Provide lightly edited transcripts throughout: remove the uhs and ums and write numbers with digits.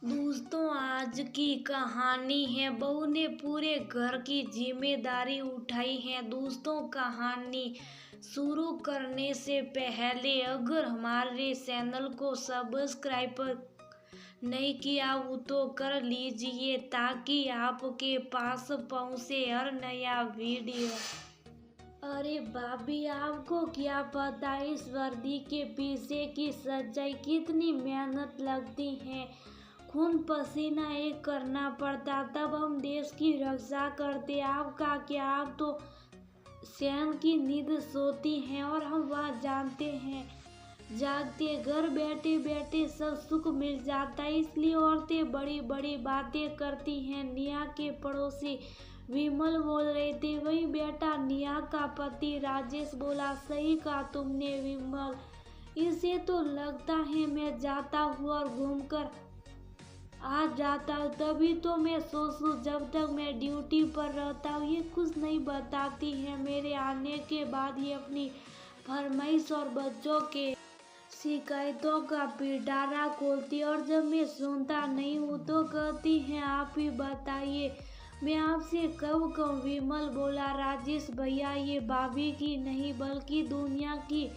दोस्तों, आज की कहानी है बहू ने पूरे घर की जिम्मेदारी उठाई है। दोस्तों, कहानी शुरू करने से पहले अगर हमारे चैनल को सब्सक्राइब नहीं किया हो तो कर लीजिए ताकि आपके पास पहुंचे हर नया वीडियो। अरे भाभी, आपको क्या पता इस वर्दी के पीछे की सच्चाई, कितनी मेहनत लगती है, खून पसीना एक करना पड़ता, तब हम देश की रक्षा करते। आपका क्या, आप तो चैन की नींद सोती हैं और हम वह जानते हैं जागते। घर बैठे बैठे सब सुख मिल जाता है, इसलिए औरतें बड़ी बड़ी बातें करती हैं। नेहा के पड़ोसी विमल बोल रहे थे। वही बेटा नेहा का पति राजेश बोला, सही कहा तुमने विमल, इसे तो लगता है मैं जाता हूँ और घूमकर आ जाता हूँ, तभी तो मैं सोचूं जब तक मैं ड्यूटी पर रहता हूँ ये कुछ नहीं बताती है। मेरे आने के बाद ये अपनी फरमाइश और बच्चों के शिकायतों का पिटारा खोलती, और जब मैं सुनता नहीं हूँ तो कहती हैं आप ही बताइए, मैं आपसे कब कहूँ। विमल बोला, राजेश भैया, ये भाभी की नहीं बल्कि दुनिया की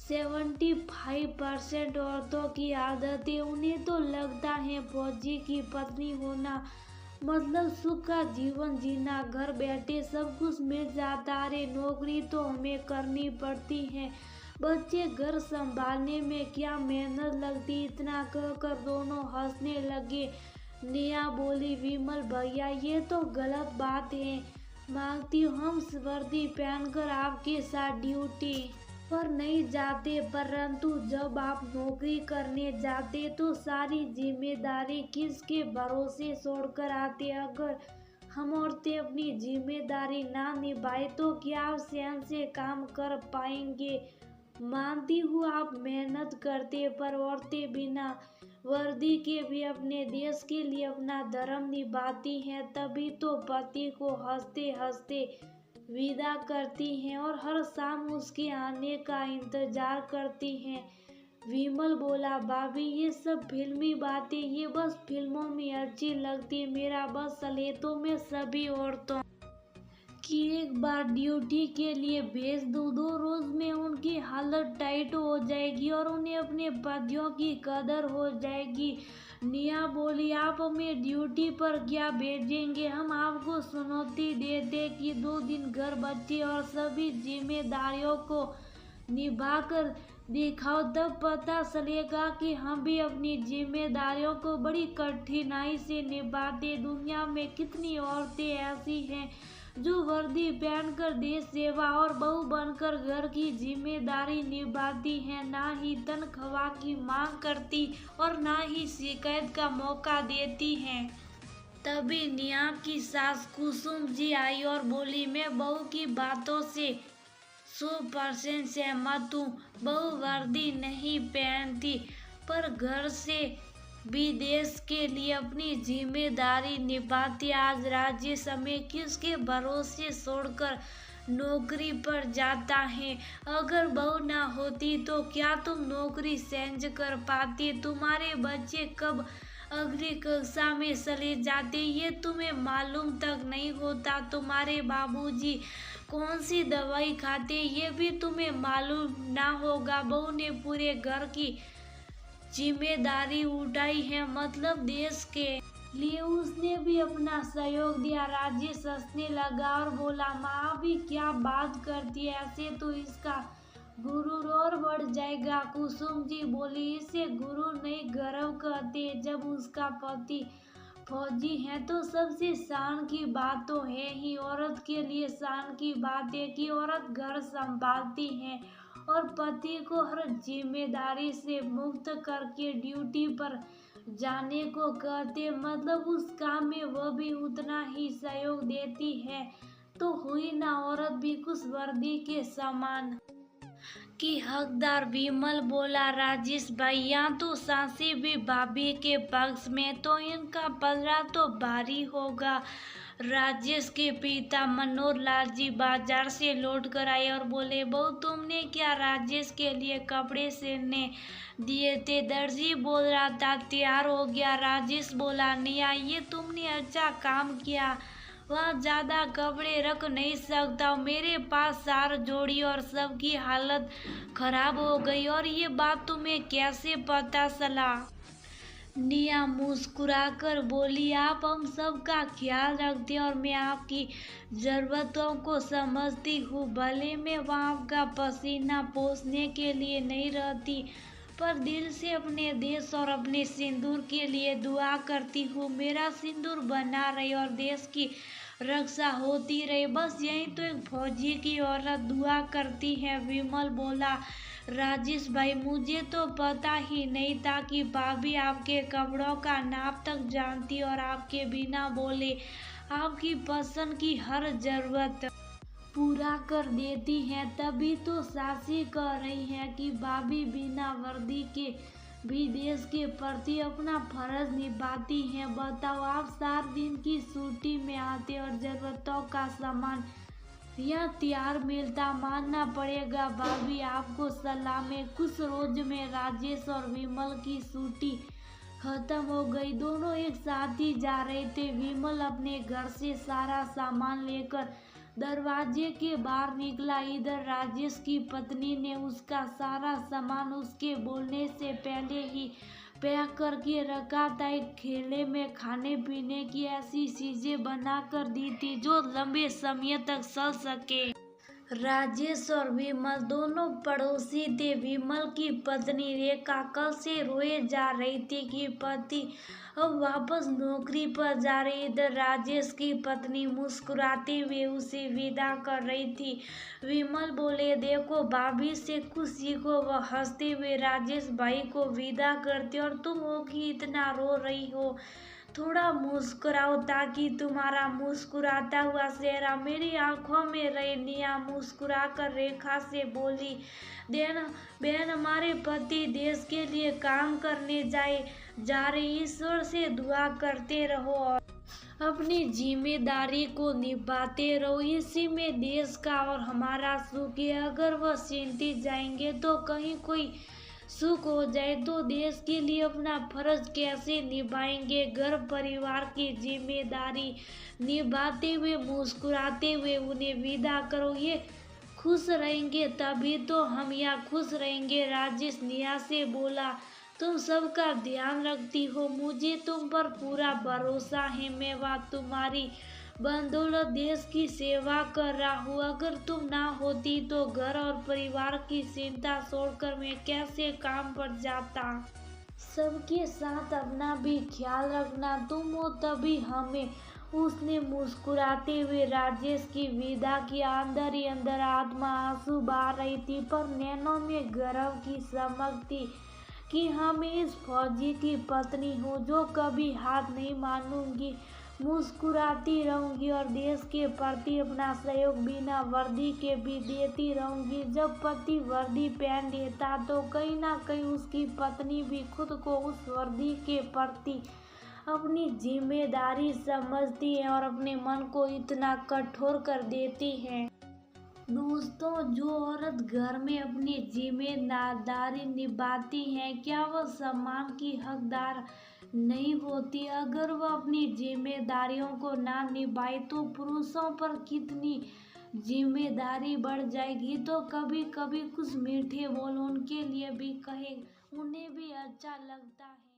75% औरतों की आदत है। उन्हें तो लगता है फौजी की पत्नी होना मतलब सुख का जीवन जीना, घर बैठे सब कुछ मिल जाता। अरे नौकरी तो हमें करनी पड़ती है, बच्चे घर संभालने में क्या मेहनत लगती। इतना कहकर दोनों हंसने लगे। नेहा बोली, विमल भैया ये तो गलत बात है, मांगती हूँ हम वर्दी पहनकर आपके साथ ड्यूटी पर नहीं जाते, परंतु जब आप नौकरी करने जाते तो सारी जिम्मेदारी किसके भरोसे छोड़कर आते। अगर हम औरतें अपनी जिम्मेदारी ना निभाए तो क्या आप चैन से काम कर पाएंगे। मानती हूँ आप मेहनत करते, पर औरतें बिना वर्दी के भी अपने देश के लिए अपना धर्म निभाती हैं, तभी तो पति को हंसते हंसते विदा करती हैं और हर शाम उसके आने का इंतजार करती हैं। विमल बोला, भाभी ये सब फिल्मी बातें, ये बस फिल्मों में अच्छी लगती, मेरा बस सलेतों में सभी औरतों कि एक बार ड्यूटी के लिए भेज दूँ, 2 रोज में उनकी हालत टाइट हो जाएगी और उन्हें अपने पतियों की कदर हो जाएगी। नेहा बोली, आप हमें ड्यूटी पर क्या भेजेंगे, हम आपको चुनौती देते कि 2 दिन घर, बच्चे और सभी जिम्मेदारियों को निभाकर दिखाओ, तब पता चलेगा कि हम भी अपनी जिम्मेदारियों को बड़ी कठिनाई से निभाते। दुनिया में कितनी औरतें ऐसी हैं जो वर्दी पहनकर देश सेवा और बहू बनकर घर की जिम्मेदारी निभाती हैं, ना ही तनख्वाह की मांग करती और ना ही शिकायत का मौका देती हैं। तभी नेहा की सास कुसुम जी आई और बोली, मैं बहू की बातों से 100% सहमत हूँ। बहू वर्दी नहीं पहनती पर घर से भी देश के लिए अपनी जिम्मेदारी निभाती। आज राजेश हमें किसके भरोसे छोड़कर नौकरी पर जाता है। अगर बहू ना होती तो क्या तुम नौकरी चेंज कर पाती, तुम्हारे बच्चे कब अगली कक्षा में चले जाते ये तुम्हें मालूम तक नहीं होता, तुम्हारे बाबूजी कौन सी दवाई खाते ये भी तुम्हें मालूम ना होगा। बहू ने पूरे घर की जिम्मेदारी उठाई है, मतलब देश के लिए उसने भी अपना सहयोग दिया। राजेश हंसने लगा और बोला, माँ भी क्या बात करती है, ऐसे तो इसका गुरूर और बढ़ जाएगा। कुसुम जी बोली, इसे गुरु नहीं गर्व कहते, जब उसका पति फौजी है तो सबसे शान की बात तो है ही। औरत के लिए शान की बात है कि औरत घर संभालती है और पति को हर जिम्मेदारी से मुक्त करके ड्यूटी पर जाने को कहते, मतलब उस काम में वह भी उतना ही सहयोग देती है, तो हुई ना औरत भी कुछ वर्दी के समान की हकदार। विमल बोला, राजेश भैया तो सासी भी भाभी के पक्ष में, तो इनका पलड़ा तो भारी होगा। राजेश के पिता मनोहर लाल जी बाजार से लौट कर आए और बोले, बहू तुमने क्या राजेश के लिए कपड़े सिलने दिए थे? दर्जी बोल रहा था तैयार हो गया। राजेश बोला, निया ये तुमने अच्छा काम किया, वह ज्यादा कपड़े रख नहीं सकता, मेरे पास 4 जोड़ी और सबकी हालत खराब हो गई। और ये बात तुम्हें कैसे पता चला? निया मुस्कुराकर बोली, आप हम सबका ख्याल रखती और मैं आपकी जरूरतों को समझती हूँ। भले मैं वहाँ का पसीना पोंछने के लिए नहीं रहती, पर दिल से अपने देश और अपने सिंदूर के लिए दुआ करती हूँ। मेरा सिंदूर बना रहे और देश की रक्षा होती रहे, बस यही तो एक फौजी की औरत दुआ करती है। विमल बोला, राजेश भाई मुझे तो पता ही नहीं था कि भाभी आपके कपड़ों का नाप तक जानती और आपके बिना बोले आपकी पसंद की हर जरूरत पूरा कर देती हैं। तभी तो सासी कह रही है कि भाभी बिना वर्दी के भी देश के प्रति अपना फर्ज निभाती हैं। बताओ, आप 4 दिन की छुट्टी में आते और जरूरतों का सामान यह तैयार मिलता, मानना पड़ेगा भाभी आपको सलाम। कुछ रोज में राजेश और विमल की छुट्टी खत्म हो गई। दोनों एक साथ ही जा रहे थे। विमल अपने घर से सारा सामान लेकर दरवाजे के बाहर निकला। इधर राजेश की पत्नी ने उसका सारा सामान उसके बोलने से पहले ही पैक करके रखा था। एक खेले में खाने पीने की ऐसी चीजें बना कर दी थी जो लंबे समय तक चल सके। राजेश और विमल दोनों पड़ोसी थे। विमल की पत्नी रेखा कल से रोए जा रही थी कि पति अब वापस नौकरी पर जा रही। इधर राजेश की पत्नी मुस्कुराते हुए उसे विदा कर रही थी। विमल बोले, देखो भाभी से कुछ सीखो। वह हंसते हुए राजेश भाई को विदा करते, और तुम हो कि इतना रो रही हो, थोड़ा मुस्कुराओ ताकि तुम्हारा मुस्कुराता हुआ चेहरा मेरी आंखों में रहे। निया मुस्कुराकर रेखा से बोली, बहन हमारे पति देश के लिए काम करने जा रहे, ईश्वर से दुआ करते रहो और अपनी जिम्मेदारी को निभाते रहो। इसी में देश का और हमारा सुख है। अगर वह चिंतित जाएंगे तो कहीं कोई सुख हो जाए तो देश के लिए अपना फर्ज कैसे निभाएंगे? घर परिवार की जिम्मेदारी निभाते हुए मुस्कुराते हुए उन्हें विदा करो। ये खुश रहेंगे तभी तो हम यहाँ खुश रहेंगे। राजेश निया से बोला, तुम सबका ध्यान रखती हो, मुझे तुम पर पूरा भरोसा है। मैं वह तुम्हारी बदौलत देश की सेवा कर रहा हूँ। अगर तुम ना होती तो घर और परिवार की चिंता छोड़कर मैं कैसे काम पर जाता। सबके साथ अपना भी ख्याल रखना, तुम हो तभी हमें। उसने मुस्कुराते हुए राजेश की विदा किया। अंदर ही अंदर आत्मा आंसू बहा रही थी, पर नैनों में गर्व की चमक थी कि हम इस फौजी की पत्नी हूँ जो कभी हाथ नहीं मानूंगी, मुस्कुराती रहूंगी और देश के प्रति अपना सहयोग बिना वर्दी के भी देती रहूंगी। जब पति वर्दी पहन लेता तो कहीं ना कहीं उसकी पत्नी भी खुद को उस वर्दी के प्रति अपनी जिम्मेदारी समझती है और अपने मन को इतना कठोर कर देती है। दोस्तों, जो औरत घर में अपनी जिम्मेदारी निभाती है, क्या वह सम्मान की हकदार नहीं होती? अगर वह अपनी जिम्मेदारियों को ना निभाए तो पुरुषों पर कितनी जिम्मेदारी बढ़ जाएगी। तो कभी कभी कुछ मीठे बोल उनके लिए भी कहे, उन्हें भी अच्छा लगता है।